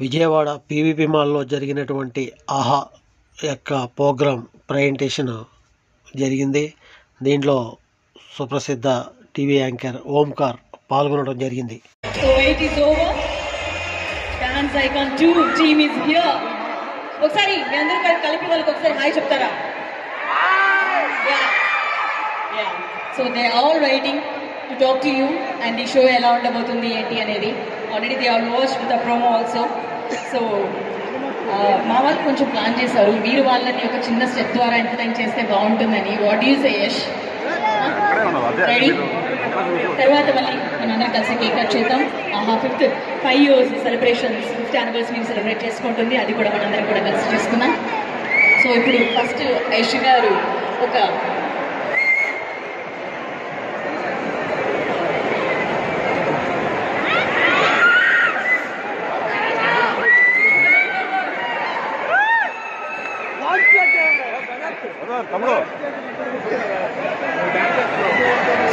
Vijayawada PVP మాల్లో జరిగినటువంటి ఆహా యొక్క ప్రోగ్రాం ప్రజెంటేషన్ జరిగింది. దీంట్లో సుప్రసిద్ధ టీవీ యాంకర్ ఓంకార్ పాల్గొనడం జరిగింది. ఒకసారి మీ అందరూ కలిపి వాళ్ళకి ఒకసారి హాయ్ చెప్తారా? So they all waiting to talk to you and ఈ షో ఎలా ఉండబోతుంది ఏంటి అనేది. Already they all watched the promo also. So మా వాళ్ళు కొంచెం ప్లాన్ చేశారు, మీరు వాళ్ళని ఒక చిన్న స్టెప్ ద్వారా ఎంటర్టైన్ చేస్తే బాగుంటుందని. What you say Yash? Ready? తర్వాత మళ్ళీ మనందరం కలిసి కేక్ కట్ చేద్దాం. 5 years celebrations, 5th anniversary celebrate చేసుకుంటుంది. అది కూడా మనందరం కూడా కలిసి చేసుకుందాం. సో ఇప్పుడు ఫస్ట్ యష్ గారు ఒక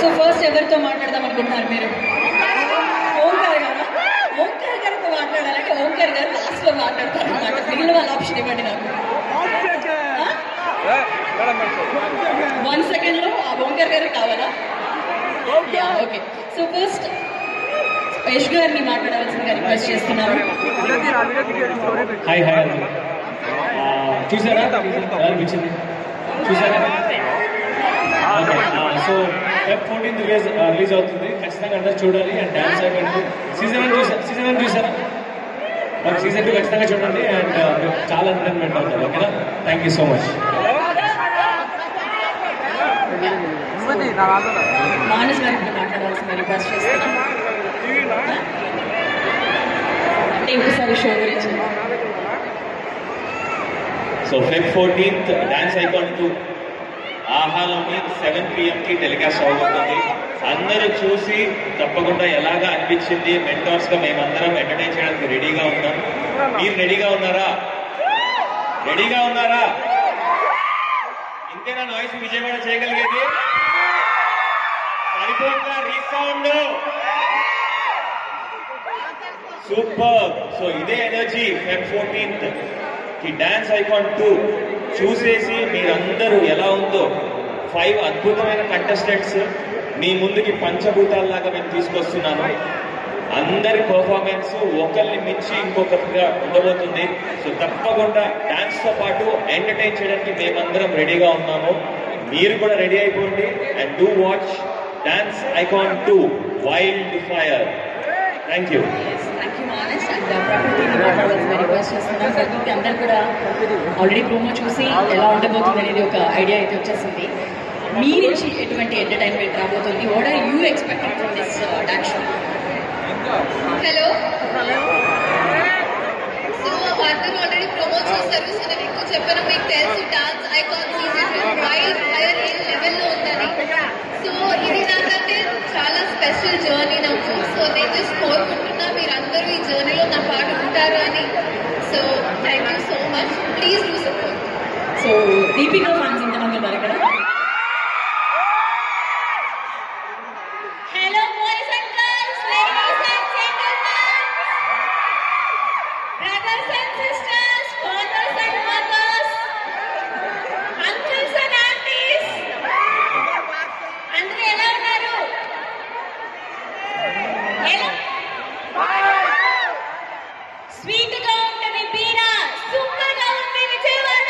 సో ఫస్ట్ ఎవరితో మాట్లాడదాం అనుకుంటున్నారు మీరు? ఓంకార్ గారు. ఓంకార్ గారితో మాట్లాడాలంటే ఓంకార్ గారు లాస్ట్ లో మాట్లాడతారు అనమాట. మిగిలిన వాళ్ళ ఆప్షన్ ఇవ్వండి నాకు. 1 second లో ఆ ఓంకార్ గారు కావాలా? ఓకే. సో ఫస్ట్ యష్ గారిని మాట్లాడవలసిందిగా రిక్వెస్ట్ చేస్తున్నాను. హాయ్ హాయ్ చూసారా? అనిపించింది చూసారా? సో Feb 14th రిలీజ్ అవుతుంది, ఖచ్చితంగా అందరూ చూడాలి. అండ్ డాన్స్ అయిపోయింది. సీజన్ 1 చూసారా? సీజన్ 2 ఖచ్చితంగా చూడండి. అండ్ చాలా ఎంటర్టైన్మెంట్ అవుతుంది. ఓకేనా? Thank you so much. Manas గారికి మాట్లాడాల్సిందిగా రిక్వెస్ట్ చేస్తున్నాను. అంటే ఇంకోసారి షో గురించి. So Feb 14th dance icon 2 ఆహాలోని 7 PM టెలికాస్ట్ అవ్వబోతుంది. అందరూ చూసి తప్పకుండా ఎలాగా అనిపించింది, మెంటర్స్ గా మేమందరం ఎంటర్టైన్ చేయడానికి రెడీగా ఉన్నాం. మీరు రెడీగా ఉన్నారా? రెడీగా ఉన్నారా? ఇంతేనా నాయిస్ విజయవాడ చేయగలిగేది? సరిపోతుందా రీసౌండ్? సూపర్. సో ఇదే ఎనర్జీ Feb 14th కి డాన్స్ ఐకాన్ 2 చూసేసి మీరందరూ ఎలా ఉందో 5 అద్భుతమైన కంటెస్టెంట్స్ మీ ముందుకి పంచభూతాల్లాగా మేము తీసుకొస్తున్నాను. అందరి పర్ఫార్మెన్స్ ఒకరిని మించి ఇంకొకరిగా ఉండబోతుంది. సో తప్పకుండా డాన్స్ తో పాటు ఎంటర్టైన్ చేయడానికి మేమందరం రెడీగా ఉన్నాము. మీరు కూడా రెడీ అయిపోండి. And do watch dance icon 2 wild fire. Thank you. Request చేస్తున్నాం. ప్రకృతి అందరు కూడా ఆల్రెడీ ప్రోమో చూసి ఎలా ఉండబోతుంది అనేది ఒక ఐడియా అయితే వచ్చేసింది. మీ నుంచి ఎటువంటి ఎంటర్టైన్మెంట్ రాబోతుంది? What are you expecting from this dance show? Hello. So అందరూ ఆల్రెడీ ప్రోమో చూస్తారు. సో నేను ఎక్కువ చెప్పాను. మీకు తెలుసు dance icon season wild fire ఏ లెవెల్లో ఉందని. సో ఇది నాకంటే చాలా స్పెషల్ జర్నీ నాకు. సో నేను జస్ట్ కోరుకుంటున్నా మీరందరూ ఈ జర్నీలో నా పాటు ఉంటారు అని. So thank you so much. Please do support. So Deepika fans ఇంతమంది ఉన్నారు ఇక్కడ. Hello boys and girls, ladies and gentlemen, brothers and sisters, fathers and mothers, uncles and aunties, అందరూ ఎలా ఉన్నారు? ఎలా? స్వీట్ గా ఉంటుంది బీరా, సూపర్ గా ఉంది విజయవాడ.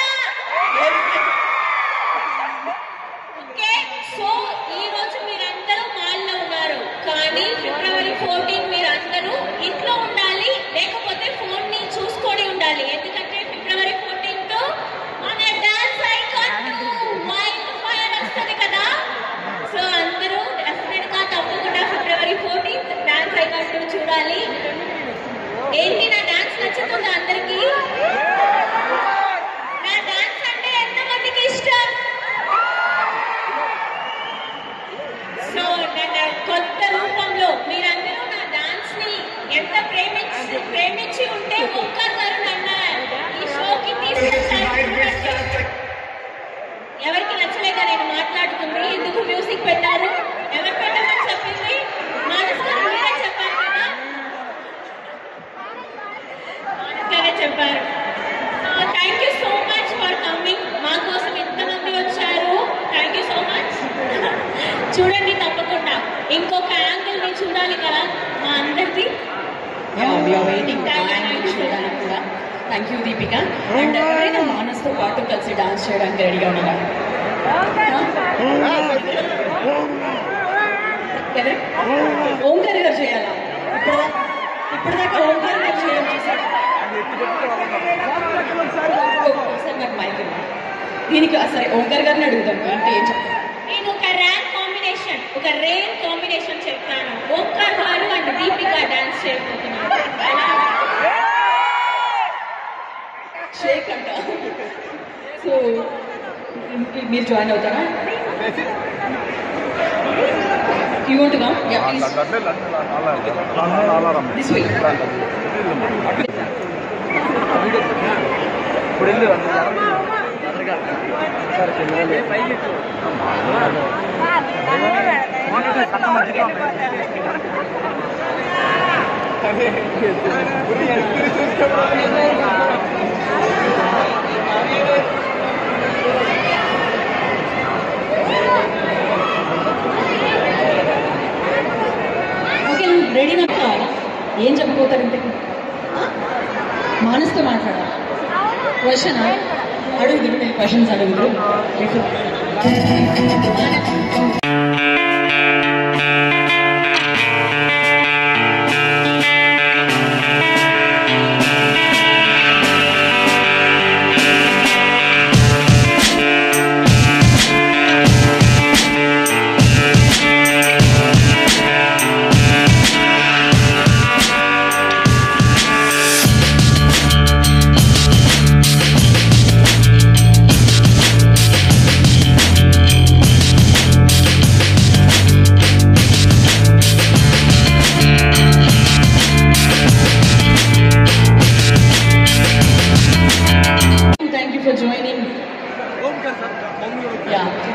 ఓకే. సో ఈ రోజు మీరందరూ మాల్లో ఉన్నారు, కానీ February 14 మీరందరూ ఇంట్లో ఉండాలి, లేకపోతే ఫోన్ ని చూసుకొని ఉండాలి. ఎందుకంటే February 14 మన డాన్స్ ఐకాన్ వైల్డ్ ఫైర్ వస్తుంది కదా. సో అందరూ డెఫినెట్ గా తప్పకుండా February 14 డాన్స్ ఐకాన్ చూడాలి. ఏంటి నా డాన్స్ నచ్చుతుందా? చెప్పారు. Thank you so much for coming. మా కోసం ఎంతమంది వచ్చారు, థ్యాంక్ యూ సో మచ్. చూడండి తప్పకుండా ఇంకొక యాంగిల్ ని చూడాలి కదా మా అందరిది. చూడడానికి కూడా థ్యాంక్ యూ దీపిక. అండ్ ఎవరైనా మానస్తో పాటు కలిసి డాన్స్ చేయడానికి రెడీగా ఉన్నారా? ఓంకార్ గారు చేయాలా? ఇప్పటిదాకా ఓంకార్ గారు చేయడం చూసారు. ఒకసారి నాకు మైక్ దీనికి సరే ఓంకార్ గారిని అడుగుదాం. ఏంటి ఏం చెప్తాను? నేను ఒక రేర్ కాంబినేషన్ చెప్తాను. ఓంకార్ గారు అండ్ దీపిక డాన్స్ చేయబోతున్నారు. షేక్ అంట. సో మీరు జాయిన్ అవుతారా? You want to come? Yeah, please. This way. Ready నాకు కావాలా? ఏం చెప్పబోతారు ఇంతకు? మానస్తో మాట్లాడాలి. క్వశ్చన్ అడుగుదురు, నేను క్వశ్చన్స్ అడుగుదురు.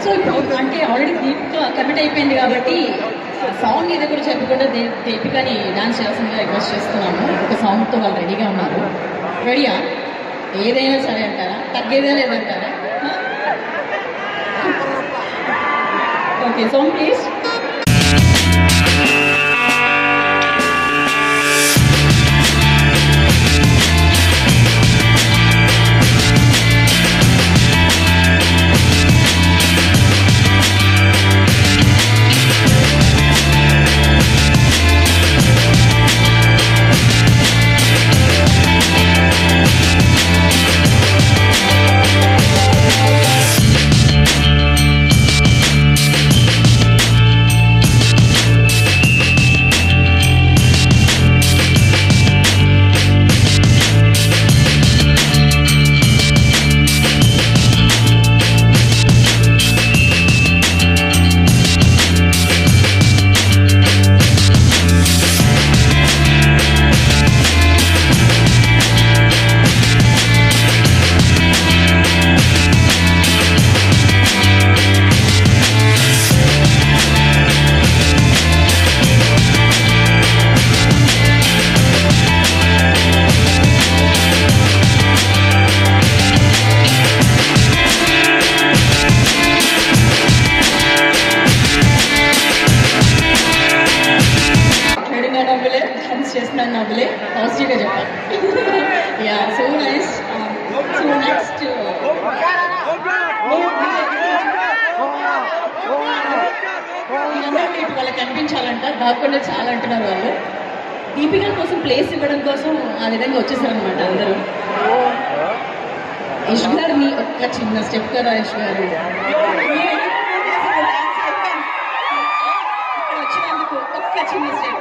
సో ఇప్పుడు అంటే ఆల్రెడీ దీపిక కమిట్ అయిపోయింది కాబట్టి సాంగ్ ఏదో కూడా చెప్పకుండా దీపికని డాన్స్ చేయాల్సిందిగా రిక్వెస్ట్ చేస్తున్నాము. ఒక సాంగ్తో వాళ్ళు రెడీగా ఉన్నారు. రెడీయా? ఏదైనా సరే అంటారా? తగ్గేదే లేదంటారా? Okay, song please. చేస్తున్నాను నవ్వులే పాజిటివ్గా చెప్పాలి. Yeah, so nice. So next ఇటు వాళ్ళకి కనిపించాలంట, దాక్కుండా చాలా అంటున్నారు వాళ్ళు. దీపిక కోసం ప్లేస్ ఇవ్వడం కోసం ఆ విధంగా వచ్చేసారనమాట అందరూ. యశ్ గారిని ఒక్క చిన్న స్టెప్ కదా యశ్ గారు వచ్చినందుకు ఒక్క చిన్న స్టెప్.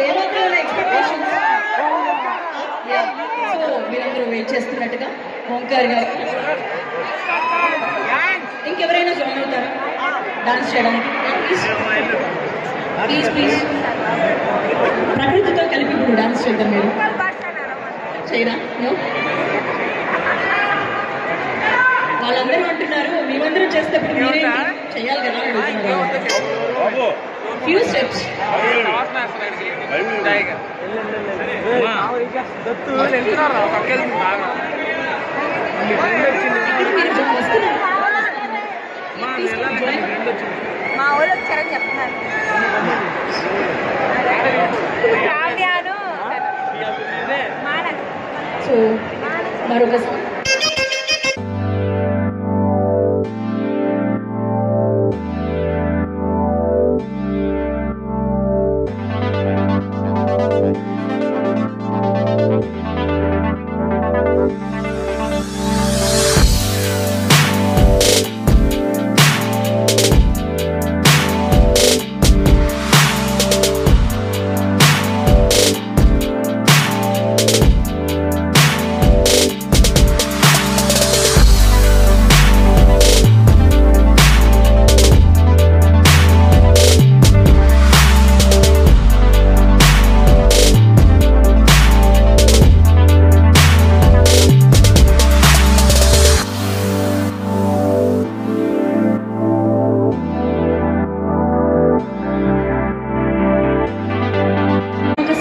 ఏమాత్రం ఎక్స్పెక్టేషన్స్? సో మీరందరూ వెయిట్ చేస్తున్నట్టుగా ఓంకార్ గారు ఇంకెవరైనా జాయిన్ అవుతారా డాన్స్ చేయడానికి? ప్లీజ్ ప్లీజ్ ప్రకృతితో కలిపి ఇప్పుడు డాన్స్ చేద్దాం. మీరు చేయరా? నో, వాళ్ళందరూ అంటున్నారు మేమందరూ చేసేటప్పుడు మీరేంటి చెయ్యాలి కదా అడుగుతున్నారు. ఫ్యూ స్టెప్స్ మా వాళ్ళు వచ్చారని చెప్తున్నారు. సో మరొకసారి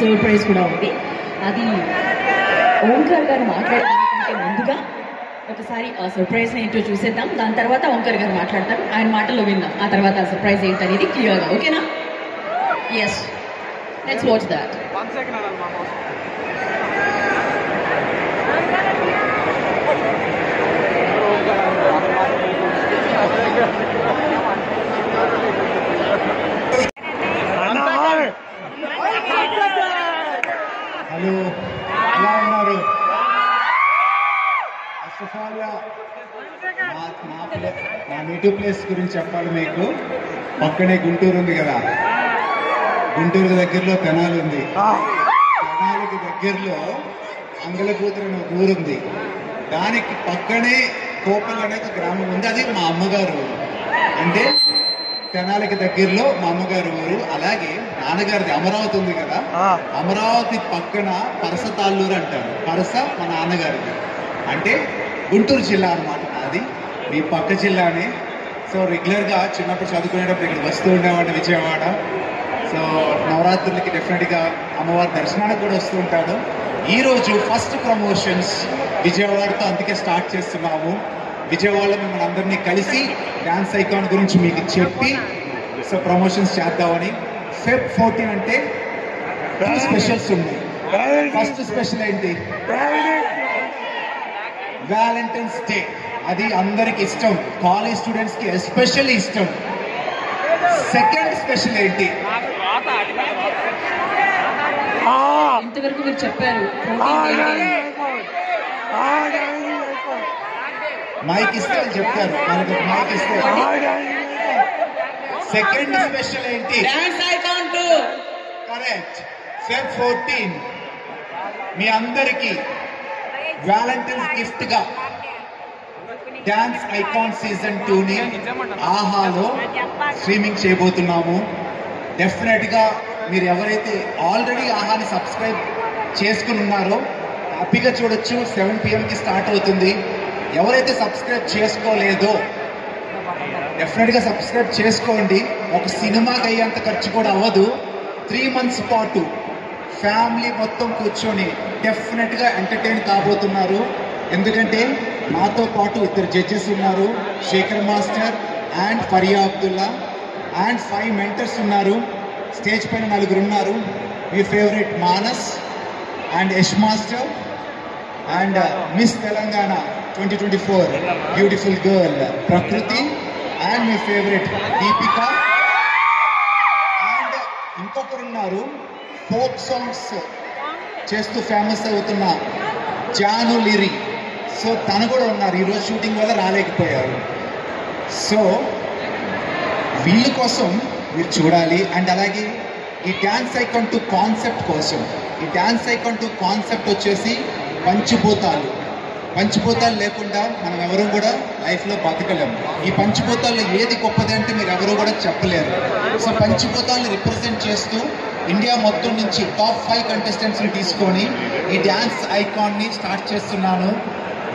సర్ప్రైజ్ కూడా ఉంది. అది ఓంకార్ గారు మాట్లాడడానికి ముందుగా ఒకసారి ఆ సర్ప్రైజ్ ఏంటో చూసేద్దాం. దాని తర్వాత ఓంకార్ గారు మాట్లాడతారు. ఆయన మాటల్లో విందాం. ఆ తర్వాత ఆ సర్ప్రైజ్ ఏంటనేది క్లియర్గా. ఓకేనా? Yes, let's watch that. Hello, ఎలా ఉన్నారు? ఫస్ట్ ఆఫ్ ఆల్ నా నేటివ్ ప్లేస్ గురించి చెప్పాలి మీకు. పక్కనే గుంటూరు ఉంది కదా, గుంటూరు దగ్గరలో తెనాలి ఉంది. తెనాలికి దగ్గరలో అంగలకూతురు అనే ఒక ఊరుంది. దానికి పక్కనే కోపల్ అనే ఒక గ్రామం ఉంది. అది మా అమ్మగారు ఊరు. అంటే తెనాలికి దగ్గరలో మా అమ్మగారు ఊరు. అలాగే నాన్నగారిది అమరావతి ఉంది కదా, అమరావతి పక్కన పరస తాళ్ళూరు అంటారు. పరస మా నాన్నగారిది. అంటే గుంటూరు జిల్లా అనమాట. అది మీ పక్క జిల్లానే. సో రెగ్యులర్గా చిన్నప్పుడు చదువుకునేటప్పుడు ఇక్కడ వస్తూ ఉండేవాడు విజయవాడ. సో నవరాత్రులకి డెఫినెట్గా అమ్మవారి దర్శనానికి కూడా వస్తూ ఉంటాడు. ఈరోజు ఫస్ట్ ప్రమోషన్స్ విజయవాడతో అందుకే స్టార్ట్ చేస్తున్నాము. విజయవాడలో మిమ్మల్ని అందరినీ కలిసి డాన్స్ ఐకాన్ గురించి మీకు చెప్పి సో ప్రమోషన్స్ చేద్దామని. Feb 14 అంటే 2 స్పెషల్స్ ఉన్నాయి. ఫస్ట్ స్పెషల్ ఏంటి? Valentine's day. అది అందరికి ఇష్టం, కాలేజ్ స్టూడెంట్స్కి ఎస్పెషల్లీ ఇష్టం. సెకండ్ స్పెషల్ ఏంటి? ఇంతవరకు మీరు చెప్పారు. మైక్ ఇస్తే వాళ్ళు చెప్తారు. మనకు ఒక మైక్ ఇస్తే. సెకండ్ స్పెషల్ ఏంటి? కరెక్ట్. Feb 14 మీ అందరికీ వ్యాలంటైన్స్ గిఫ్ట్ గా డాన్స్ ఐకాన్ సీజన్ 2ని ఆహాలో స్ట్రీమింగ్ చేయబోతున్నాము. డెఫినెట్ గా మీరు ఎవరైతే ఆల్రెడీ ఆహాని సబ్స్క్రైబ్ చేసుకుని ఉన్నారో హ్యాపీగా చూడొచ్చు. 7 PM స్టార్ట్ అవుతుంది. ఎవరైతే సబ్స్క్రైబ్ చేసుకోలేదో డెఫినెట్గా సబ్స్క్రైబ్ చేసుకోండి. ఒక సినిమాకి అయ్యేంత ఖర్చు కూడా అవ్వదు. 3 months పాటు ఫ్యామిలీ మొత్తం కూర్చొని డెఫినెట్గా ఎంటర్టైన్ కాబోతున్నారు. ఎందుకంటే నాతో పాటు 2 జడ్జెస్ ఉన్నారు, Shekhar master and Faria Abdullah, and 5 mentors ఉన్నారు. స్టేజ్ పైన 4 ఉన్నారు. మీ favourite Manas and Yash master and miss Telangana 2024 beautiful girl Prakriti and మీ ఫేవరెట్ దీపిక. అండ్ ఇంకొకరున్నారు, ఫోక్ సాంగ్స్ చేస్తూ ఫేమస్ అవుతున్న జాను లిరి. సో తను కూడా ఉన్నారు. ఈరోజు షూటింగ్ వల్ల రాలేకపోయారు. సో వీళ్ళ కోసం మీరు చూడాలి. అండ్ అలాగే ఈ డ్యాన్స్ ఐకాన్ 2 కాన్సెప్ట్ కోసం. ఈ డ్యాన్స్ ఐకాన్ 2 కాన్సెప్ట్ వచ్చేసి పంచభూతాలు. పంచభూతాలు లేకుండా మనం ఎవరు కూడా లైఫ్లో బతకలేము. ఈ పంచభూతాల్లో ఏది గొప్పది అంటే మీరు ఎవరు కూడా చెప్పలేరు. సో పంచభూతాలను రిప్రజెంట్ చేస్తూ ఇండియా మొత్తం నుంచి టాప్ 5 కంటెస్టెంట్స్ని తీసుకొని ఈ డ్యాన్స్ ఐకాన్ని స్టార్ట్ చేస్తున్నాను.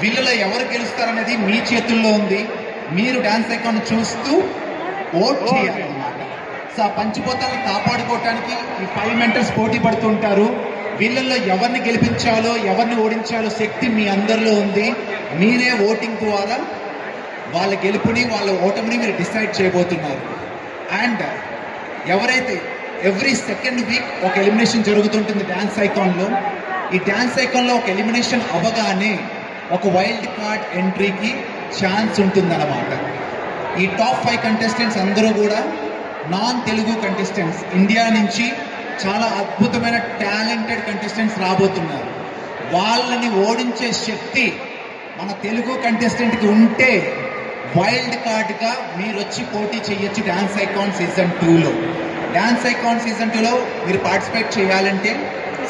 వీళ్ళలో ఎవరు గెలుస్తారనేది మీ చేతుల్లో ఉంది. మీరు డ్యాన్స్ ఐకాన్ చూస్తూ ఓట్ చేయాలన్నమాట. సో ఆ పంచభూతాలను కాపాడుకోవటానికి ఈ 5 మెంటర్స్ పోటీ పడుతుంటారు. వీళ్ళల్లో ఎవరిని గెలిపించాలో ఎవరిని ఓడించాలో శక్తి మీ అందరిలో ఉంది. మీరే ఓటింగ్ ద్వారా వాళ్ళ గెలుపుని వాళ్ళ ఓటమిని మీరు డిసైడ్ చేయబోతున్నారు. అండ్ ఎవరైతే ఎవ్రీ సెకండ్ వీక్ ఒక ఎలిమినేషన్ జరుగుతుంటుంది డ్యాన్స్ ఐకాన్లో. ఈ డ్యాన్స్ ఐకాన్లో ఒక ఎలిమినేషన్ అవ్వగానే ఒక వైల్డ్ కార్డ్ ఎంట్రీకి ఛాన్స్ ఉంటుందన్నమాట. ఈ టాప్ 5 కంటెస్టెంట్స్ అందరూ కూడా నాన్ తెలుగు కంటెస్టెంట్స్. ఇండియా నుంచి చాలా అద్భుతమైన టాలెంటెడ్ కంటెస్టెంట్స్ రాబోతున్నారు. వాళ్ళని ఓడించే శక్తి మన తెలుగు కంటెస్టెంట్కి ఉంటే వైల్డ్ కార్డ్గా మీరు వచ్చి పోటీ చేయొచ్చు డ్యాన్స్ ఐకాన్ సీజన్ 2లో. డ్యాన్స్ ఐకాన్ సీజన్ 2లో మీరు పార్టిసిపేట్ చేయాలంటే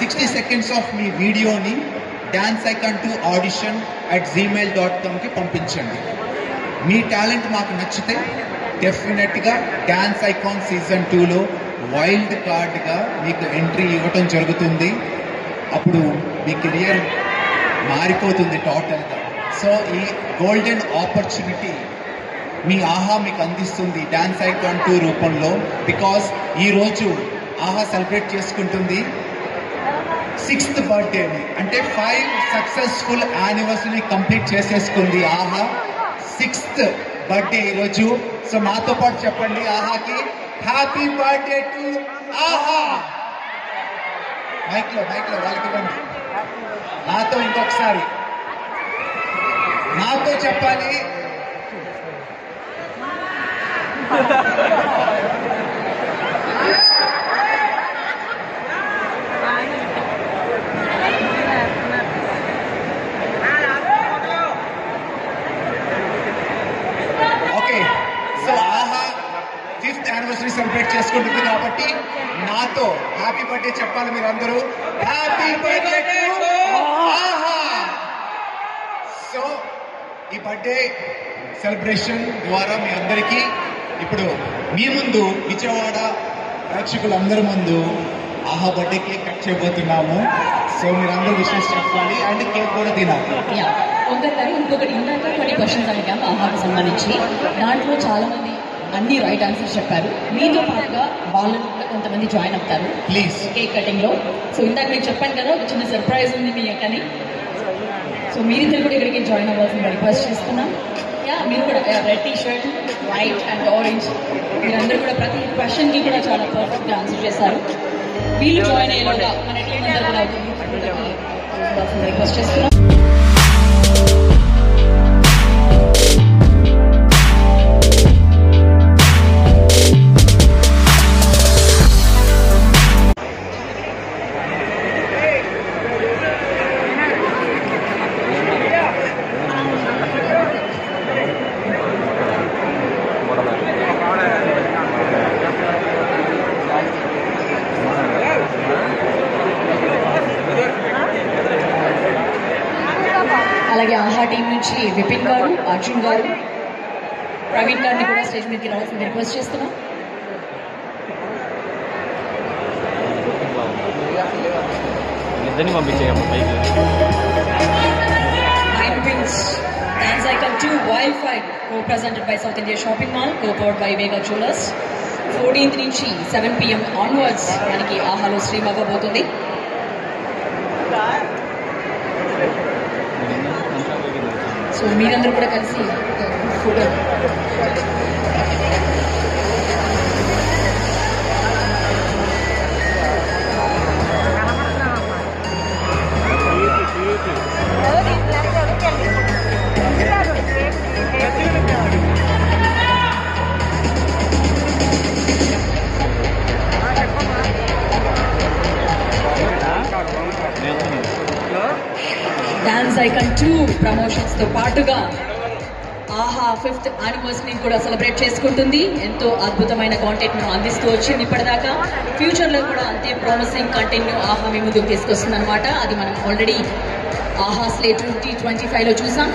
60 seconds ఆఫ్ మీ వీడియోని danceicon2audition@gmail.comకి పంపించండి. మీ టాలెంట్ మాకు నచ్చితే డెఫినెట్గా డ్యాన్స్ ఐకాన్ సీజన్ 2లో వైల్డ్ కార్డ్గా మీకు ఎంట్రీ ఇవ్వటం జరుగుతుంది. అప్పుడు మీ కెరియర్ మారిపోతుంది టోటల్గా. సో ఈ గోల్డెన్ ఆపర్చునిటీ మీ ఆహా మీకు అందిస్తుంది డ్యాన్స్ ఐకాన్ 2 రూపంలో. బికాస్ ఈరోజు ఆహా సెలబ్రేట్ చేసుకుంటుంది 6th బర్త్డేని. అంటే 5 సక్సెస్ఫుల్ యానివర్సరీ కంప్లీట్ చేసేసుకుంది ఆహా. 6th బర్త్డే ఈరోజు. సో నాతో పాటు చెప్పండి ఆహాకి హ్యాపీ బర్త్డే టు ఆహా. మైక్లో వాళ్ళకి ఇవ్వండి. నాతో ఇంకొకసారి నాతో చెప్పాలి. ఓకే, సో ఆహా 5th యానివర్సరీ సెలబ్రేట్ చేసుకుంటుంది కాబట్టి నాతో హ్యాపీ బర్త్డే చెప్పాలి మీరందరూ. హ్యాపీ బర్త్డే టు ఆహా. సో ఈ బర్త్డే సెలబ్రేషన్ ద్వారా మీ అందరికీ ఇప్పుడు మీ ముందు విజయవాడ ప్రేక్షకులందరి ముందు ఆహా బర్త్డే కేక్ కట్ చేయబోతున్నాము. సో మీరందరూ విషెస్ చెప్పాలి అండ్ కేక్ కూడా తినాలి. ఇంకొకటి ఇందాక 20 questions అడిగాం ఆహాకి సంబంధించి. దాంట్లో చాలా మంది అన్ని రైట్ ఆన్సర్స్ చెప్పారు. మీతో పాటుగా వాళ్ళు కొంతమంది జాయిన్ అవుతారు ప్లీజ్ కేక్ కటింగ్ లో. సో ఇందాక మీకు చెప్పాను కదా ఒక చిన్న సర్ప్రైజ్ ఉంది మీ అక్కని. సో మీరిద్దరు కూడా ఇక్కడికి జాయిన్ అవ్వాల్సింది రిక్వెస్ట్ చేస్తున్నాం. మీరు కూడా red T shirt, white and orange, మీరందరూ కూడా ప్రతి క్వశ్చన్ కి కూడా చాలా పర్ఫెక్ట్ గా ఆన్సర్ చేశారు. వీళ్ళు జాయిన్ అయ్యేలాగా మన టీం అందరూ కూడా రిక్వెస్ట్ చేస్తున్నాం. అలాగే ఆహా టీం నుంచి విపిన్ గారు, అర్జున్ గారు, ప్రవీణ్ గారిని కూడా స్టేజ్ మీదకి రావాల్సింది రిక్వెస్ట్ చేస్తున్నాం. Dance Icon 2 Wildfire co-presented by South India Shopping Mall, co-powered by Vega Jewelers. 14th నుంచి 7 PM onwards మనకి ఆహాలో స్ట్రీమ్ అవ్వబోతుంది. సో మీరందరూ కూడా కలిసి ఫోటో డాన్స్ ఐకాన్ 2 ప్రమోషన్స్ తో పాటుగా ఆహా 5th యానివర్సరీని కూడా సెలబ్రేట్ చేసుకుంటుంది. ఎంతో అద్భుతమైన కాంటెంట్ ను అందిస్తూ వచ్చింది ఇప్పటిదాకా. ఫ్యూచర్ లో కూడా అంతే ప్రామిసింగ్ కంటెంట్ ను ఆహా మీ ముందుకు తీసుకొస్తుంది అనమాట. అది మనం ఆల్రెడీ ఆహా స్లేట్ 2025 లో చూసాం.